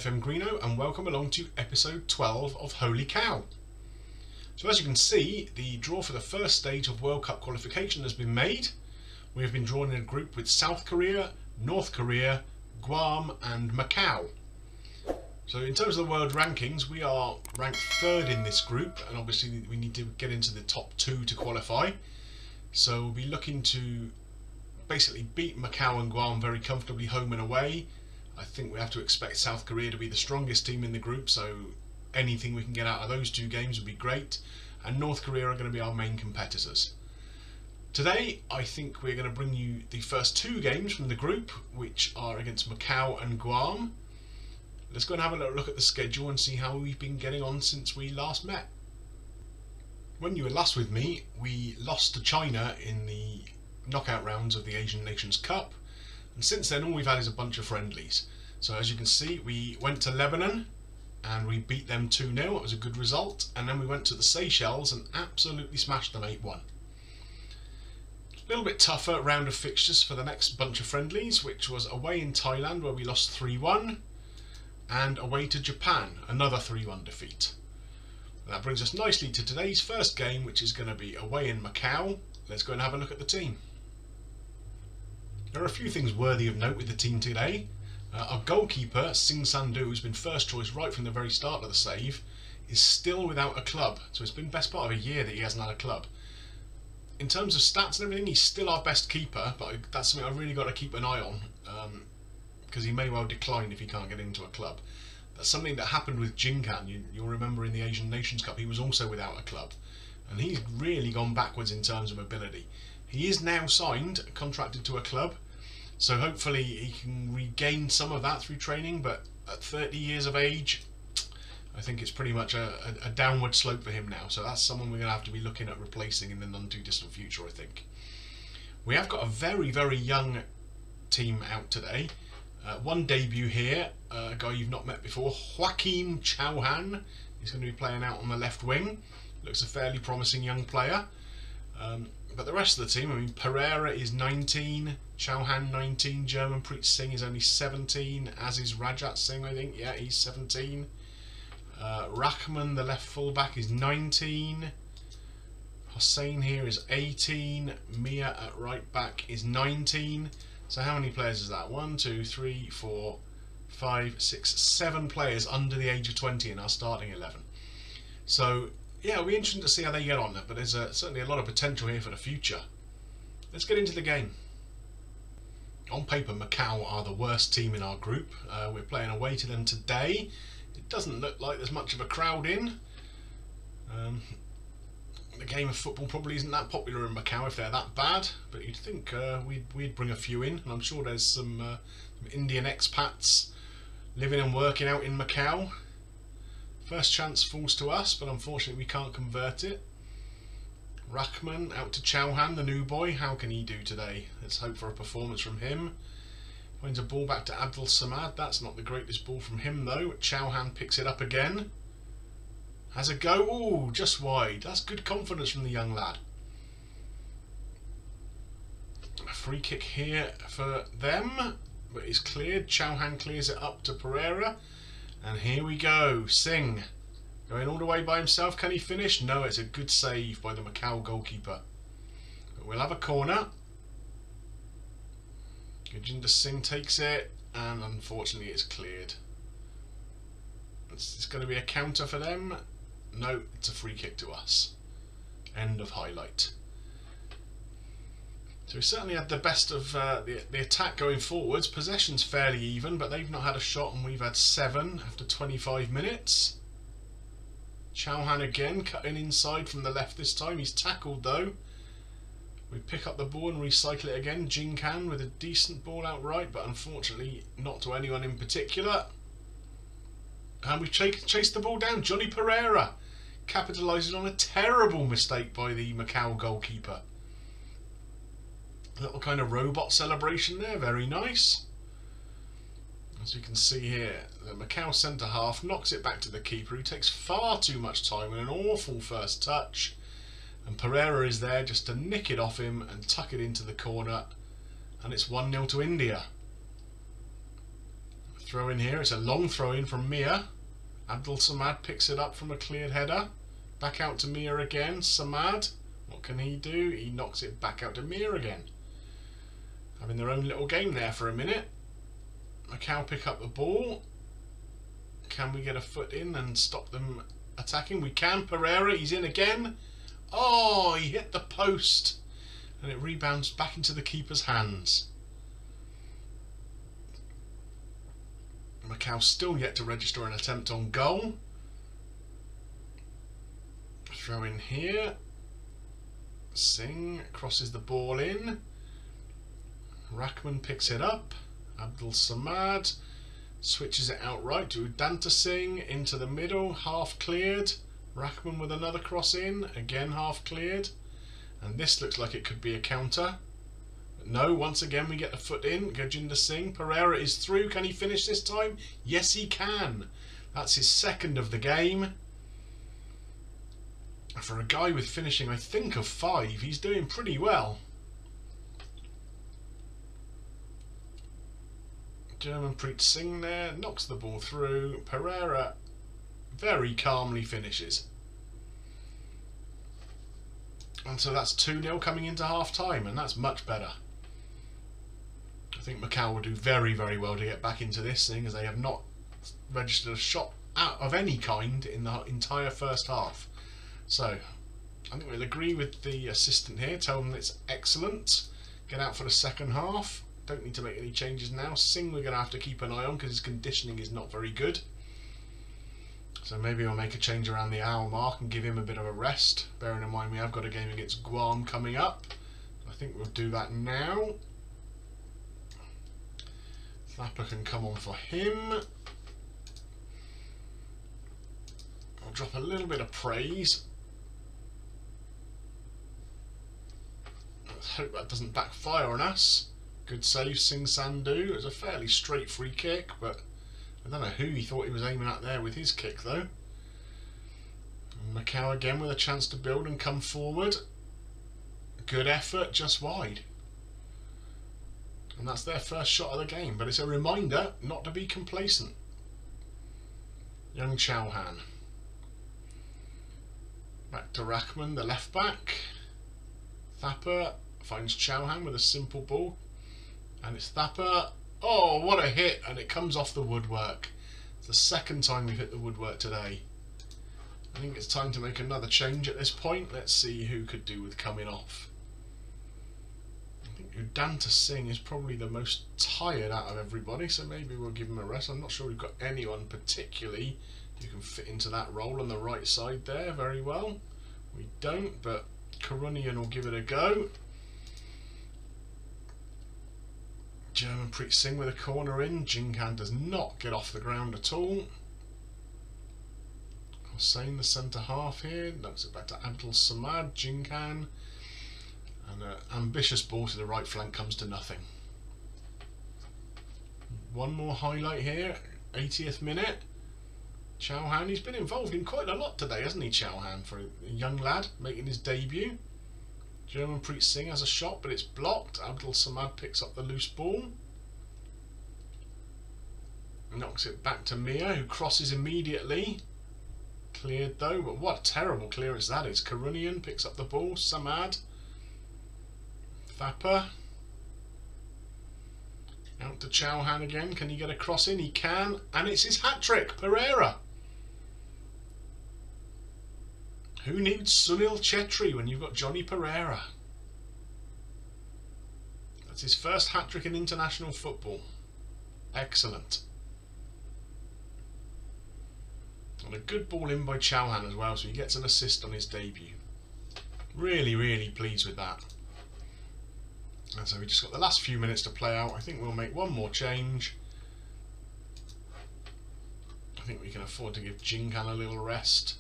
FM Greeno and welcome along to episode 12 of Holy Cow. So as you can see, the draw for the first stage of World Cup qualification has been made. We have been drawn in a group with South Korea, North Korea, Guam and Macau. So in terms of the world rankings, we are ranked third in this group, and obviously we need to get into the top two to qualify. So we'll be looking to basically beat Macau and Guam very comfortably home and away. I think we have to expect South Korea to be the strongest team in the group, so anything we can get out of those two games would be great. And North Korea are going to be our main competitors. Today, I think we're going to bring you the first two games from the group, which are against Macau and Guam. Let's go and have a little look at the schedule and see how we've been getting on since we last met. When you were last with me, we lost to China in the knockout rounds of the Asian Nations Cup. And since then all we've had is a bunch of friendlies. So as you can see, we went to Lebanon and we beat them 2-0, it was a good result. And then we went to the Seychelles and absolutely smashed them 8-1. A little bit tougher round of fixtures for the next bunch of friendlies, which was away in Thailand where we lost 3-1 and away to Japan, another 3-1 defeat. That brings us nicely to today's first game, which is going to be away in Macau. Let's go and have a look at the team. There are a few things worthy of note with the team today. Our goalkeeper, Sing Sandhu, who's been first choice right from the very start of the save, is still without a club. So it's been the best part of a year that he hasn't had a club. In terms of stats and everything, he's still our best keeper, but that's something I've really got to keep an eye on, because he may well decline if he can't get into a club. That's something that happened with Jinkan. You'll remember in the Asian Nations Cup, he was also without a club. And he's really gone backwards in terms of ability. He is now signed, contracted to a club, so hopefully he can regain some of that through training, but at 30 years of age, I think it's pretty much a downward slope for him now, so that's someone we're going to have to be looking at replacing in the none-too-distant future, I think. We have got a very, very young team out today. One debut here, a guy you've not met before, Joaquim Chauhan. He's going to be playing out on the left wing. Looks a fairly promising young player. But the rest of the team, I mean, Pereira is 19, Chauhan 19, Germanpreet Singh is only 17, as is Rajat Singh, I think. Yeah, he's 17. Rahman, the left fullback, is 19. Hossein here is 18. Mia at right back is 19. So how many players is that? 1, 2, 3, 4, 5, 6, 7 players under the age of 20 in our starting 11. So yeah, it'll be interesting to see how they get on, but there's certainly a lot of potential here for the future. Let's get into the game. On paper, Macau are the worst team in our group. We're playing away to them today. It doesn't look like there's much of a crowd in. The game of football probably isn't that popular in Macau if they're that bad, but you'd think we'd bring a few in, and I'm sure there's some Indian expats living and working out in Macau. First chance falls to us, but unfortunately we can't convert it. Rahman out to Chauhan, the new boy. How can he do today? Let's hope for a performance from him. Finds a ball back to Abdul Samad. That's not the greatest ball from him though. Chauhan picks it up again. Has a go. Ooh, just wide. That's good confidence from the young lad. A free kick here for them, but it's cleared. Chauhan clears it up to Pereira. And here we go, Singh going all the way by himself. Can he finish? No, it's a good save by the Macau goalkeeper. But we'll have a corner. Gurjinder Singh takes it, and unfortunately it's cleared. It's going to be a counter for them. No, it's a free kick to us. End of highlight. So we certainly had the best of the attack going forwards. Possession's fairly even, but they've not had a shot and we've had 7 after 25 minutes. Chauhan again, cutting inside from the left this time. He's tackled though. We pick up the ball and recycle it again. Jinkan with a decent ball out right, but unfortunately not to anyone in particular. And we chased the ball down. Johnny Pereira capitalises on a terrible mistake by the Macau goalkeeper. Little kind of robot celebration there, very nice. As you can see here, the Macau centre half knocks it back to the keeper, who takes far too much time with an awful first touch, and Pereira is there just to nick it off him and tuck it into the corner, and it's 1-0 to India. Throw in here. It's a long throw in from Mia. Abdul Samad picks it up from a cleared header. Back out to Mia again. Samad. What can he do? He knocks it back out to Mia again. Having their own little game there for a minute. Macau pick up the ball. Can we get a foot in and stop them attacking? We can. Pereira, he's in again. Oh, he hit the post. And it rebounds back into the keeper's hands. Macau still yet to register an attempt on goal. Throw in here. Singh crosses the ball in. Rahman picks it up. Abdul Samad switches it outright to Udanta Singh into the middle, half cleared. Rahman with another cross in, again half cleared. And this looks like it could be a counter. But no, once again we get the foot in. Gurjinder Singh. Pereira is through. Can he finish this time? Yes, he can. That's his second of the game. For a guy with finishing, I think, of 5, he's doing pretty well. Germanpreet Singh there, knocks the ball through. Pereira very calmly finishes. And so that's 2-0 coming into half time, and that's much better. I think Macau will do very, very well to get back into this thing, as they have not registered a shot out of any kind in the entire first half. So I think we'll agree with the assistant here, tell them it's excellent. Get out for the second half. Don't need to make any changes now. Singh we're going to have to keep an eye on because his conditioning is not very good. So maybe we'll make a change around the hour mark and give him a bit of a rest. Bearing in mind we have got a game against Guam coming up. I think we'll do that now. Thapper can come on for him. I'll drop a little bit of praise. Let's hope that doesn't backfire on us. Good save, Singh Sandhu. It was a fairly straight free kick, but I don't know who he thought he was aiming at there with his kick, though. And Macau again with a chance to build and come forward. Good effort, just wide. And that's their first shot of the game, but it's a reminder not to be complacent. Young Chauhan. Back to Rahman, the left back. Thapper finds Chauhan with a simple ball. And it's Thapper. Oh, what a hit! And it comes off the woodwork. It's the second time we've hit the woodwork today. I think it's time to make another change at this point. Let's see who could do with coming off. I think Udanta Singh is probably the most tired out of everybody, so maybe we'll give him a rest. I'm not sure we've got anyone particularly who can fit into that role on the right side there very well. We don't, but Karunian will give it a go. Germanpreet Singh with a corner in. Jinkan does not get off the ground at all. Hossain, the centre half here, knocks it back to Abdul Samad. Jinkan, and an ambitious ball to the right flank comes to nothing. One more highlight here, 80th minute. Chauhan, he's been involved in quite a lot today, hasn't he, Chauhan, for a young lad making his debut. Germanpreet Singh has a shot, but it's blocked. Abdul Samad picks up the loose ball. Knocks it back to Mia, who crosses immediately. Cleared though, but what a terrible clearance that is. Karunian picks up the ball. Samad. Thapper. Out to Chauhan again. Can he get a cross in? He can. And it's his hat-trick. Pereira. Who needs Sunil Chetri when you've got Johnny Pereira? That's his first hat-trick in international football. Excellent. And a good ball in by Chauhan as well, so he gets an assist on his debut. Really, really pleased with that. And so we just got the last few minutes to play out. I think we'll make one more change. I think we can afford to give Jinkan a little rest.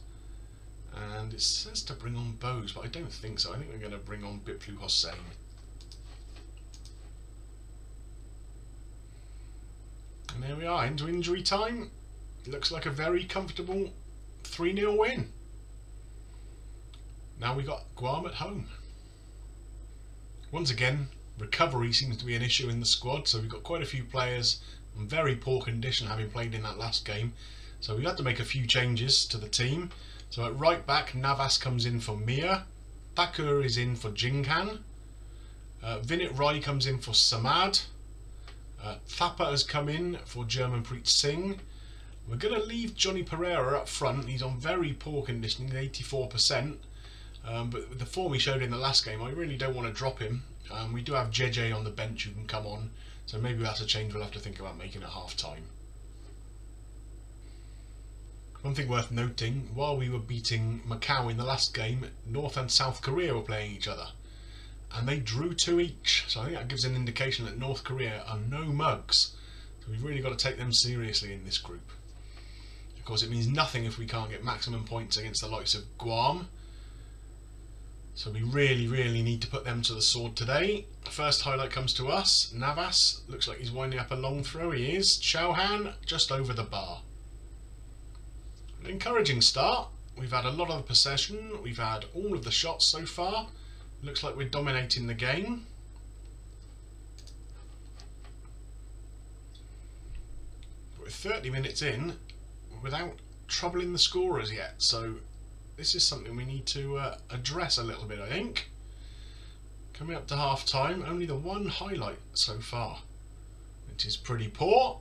And it says to bring on Bose, but I don't think so. I think we're going to bring on Biplu Hossain. And there we are, into injury time. It looks like a very comfortable 3-0 win. Now we got Guam at home. Once again, recovery seems to be an issue in the squad, so we've got quite a few players in very poor condition having played in that last game. So we had to make a few changes to the team. So at right back, Navas comes in for Mia. Thakur is in for Jinkan. Vinit Rai comes in for Samad. Thapa has come in for Germanpreet Singh. We're going to leave Johnny Pereira up front. He's on very poor conditioning, 84%. But with the form he showed in the last game, I really don't want to drop him. We do have JJ on the bench who can come on. So maybe that's a change we'll have to think about making at half time. One thing worth noting, while we were beating Macau in the last game, North and South Korea were playing each other. And they drew 2 each. So I think that gives an indication that North Korea are no mugs. So we've really got to take them seriously in this group. Of course, it means nothing if we can't get maximum points against the likes of Guam. So we really need to put them to the sword today. First highlight comes to us. Navas, looks like he's winding up a long throw. He is. Chauhan, just over the bar. An encouraging start. We've had a lot of the possession. We've had all of the shots so far. Looks like we're dominating the game. We're 30 minutes in without troubling the scorers yet. So this is something we need to address a little bit, I think. Coming up to half time, only the one highlight so far, which is pretty poor.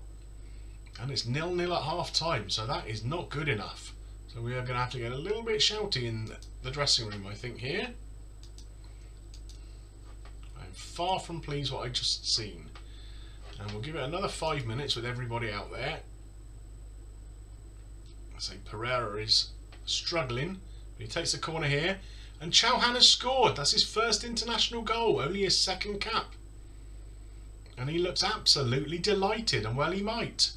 And it's 0-0 at half time, so that is not good enough. So we are going to have to get a little bit shouty in the dressing room, I think, here. I'm far from pleased what I just seen. And we'll give it another 5 minutes with everybody out there. I say Pereira is struggling, but he takes the corner here. And Chauhan has scored. That's his first international goal, only his second cap. And he looks absolutely delighted, and well he might.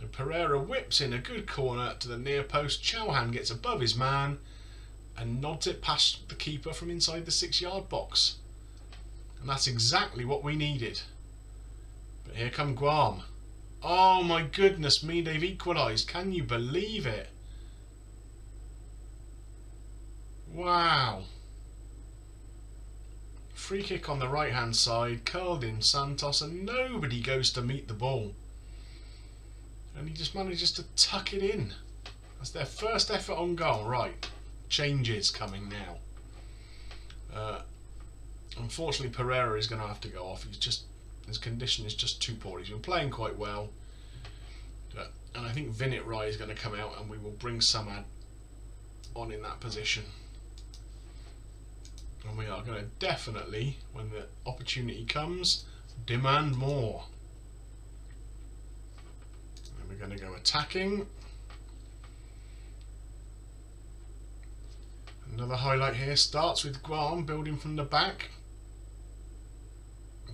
So Pereira whips in a good corner to the near post. Chauhan gets above his man and nods it past the keeper from inside the 6-yard box. And that's exactly what we needed. But here come Guam. Oh my goodness me, they've equalised. Can you believe it? Wow. Free kick on the right hand side, curled in Santos, and nobody goes to meet the ball. And he just manages to tuck it in. That's their first effort on goal. Right, changes coming now. Unfortunately, Pereira is going to have to go off. His condition is just too poor. He's been playing quite well. And I think Vinit Rai is going to come out, and we will bring Samad on in that position. And we are going to definitely, when the opportunity comes, demand more. And we're going to go attacking. Another highlight here starts with Guam building from the back.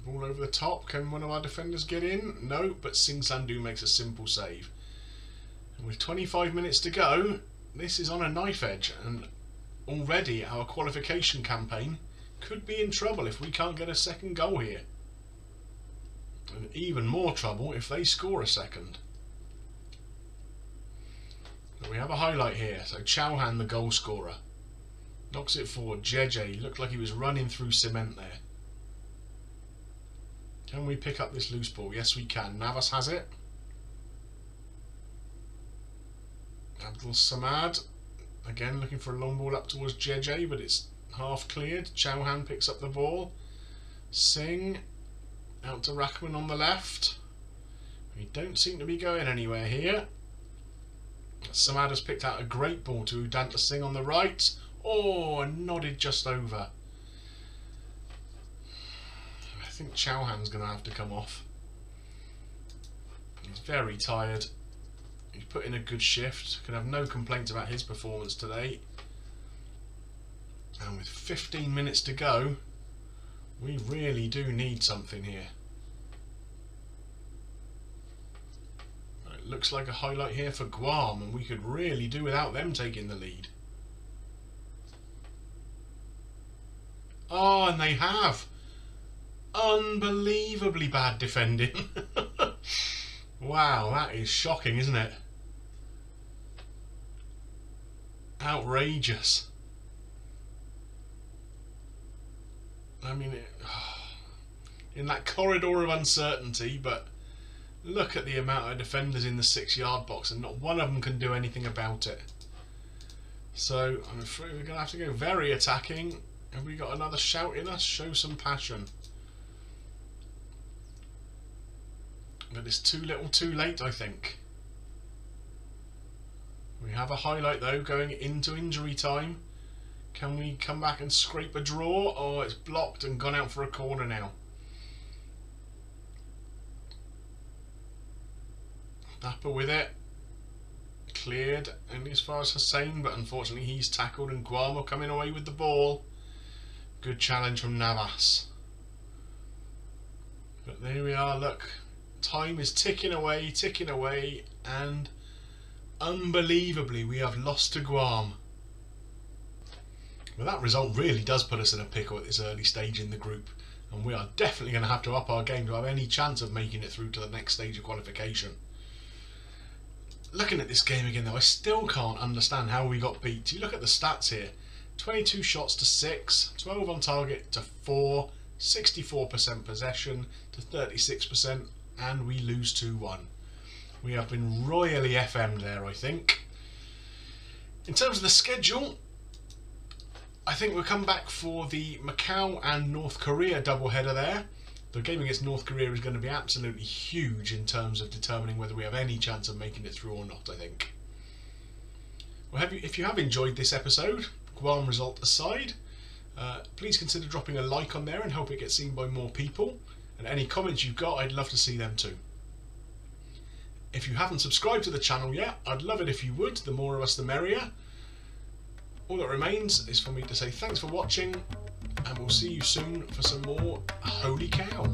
Ball over the top. Can one of our defenders get in? No, but Singh Sandhu makes a simple save. And with 25 minutes to go, this is on a knife edge, and already our qualification campaign could be in trouble if we can't get a second goal here. And even more trouble if they score a second. But we have a highlight here. So Chauhan, the goal scorer, knocks it forward. JJ looked like he was running through cement there. Can we pick up this loose ball? Yes, we can. Navas has it. Abdul Samad, again looking for a long ball up towards JJ, but it's half cleared. Chauhan picks up the ball. Singh out to Rahman on the left. We don't seem to be going anywhere here. Samad has picked out a great ball to Udanta Singh on the right. Oh, and nodded just over. I think Chauhan's going to have to come off. He's very tired. He's put in a good shift. Can have no complaints about his performance today. And with 15 minutes to go, we really do need something here. It looks like a highlight here for Guam, and we could really do without them taking the lead. Oh, and they have. Unbelievably bad defending. Wow, that is shocking, isn't it? Outrageous. I mean, in that corridor of uncertainty, but Look at the amount of defenders in the 6-yard box, and not one of them can do anything about it. So I'm afraid we're going to have to go very attacking. Have we got another shout in us? Show some passion. But it's too little too late, I think. We have a highlight though going into injury time. Can we come back and scrape a draw? Oh, it's blocked and gone out for a corner now. Dapper with it. Cleared only as far as Hussein, but unfortunately he's tackled and Guam are coming away with the ball. Good challenge from Navas. But there we are, look. Time is ticking away, and unbelievably we have lost to Guam. Well, that result really does put us in a pickle at this early stage in the group, and we are definitely going to have to up our game to have any chance of making it through to the next stage of qualification. Looking at this game again though, I still can't understand how we got beat. You look at the stats here, 22 shots to 6, 12 on target to 4, 64% possession to 36%, and we lose 2-1. We have been royally FM'd there, I think. In terms of the schedule, I think we'll come back for the Macau and North Korea doubleheader there. The game against North Korea is going to be absolutely huge in terms of determining whether we have any chance of making it through or not, I think. Well, if you have enjoyed this episode, Guam result aside, please consider dropping a like on there and help it get seen by more people. And any comments you've got, I'd love to see them too. If you haven't subscribed to the channel yet, I'd love it if you would. The more of us, the merrier. All that remains is for me to say thanks for watching, and we'll see you soon for some more Holy Cow.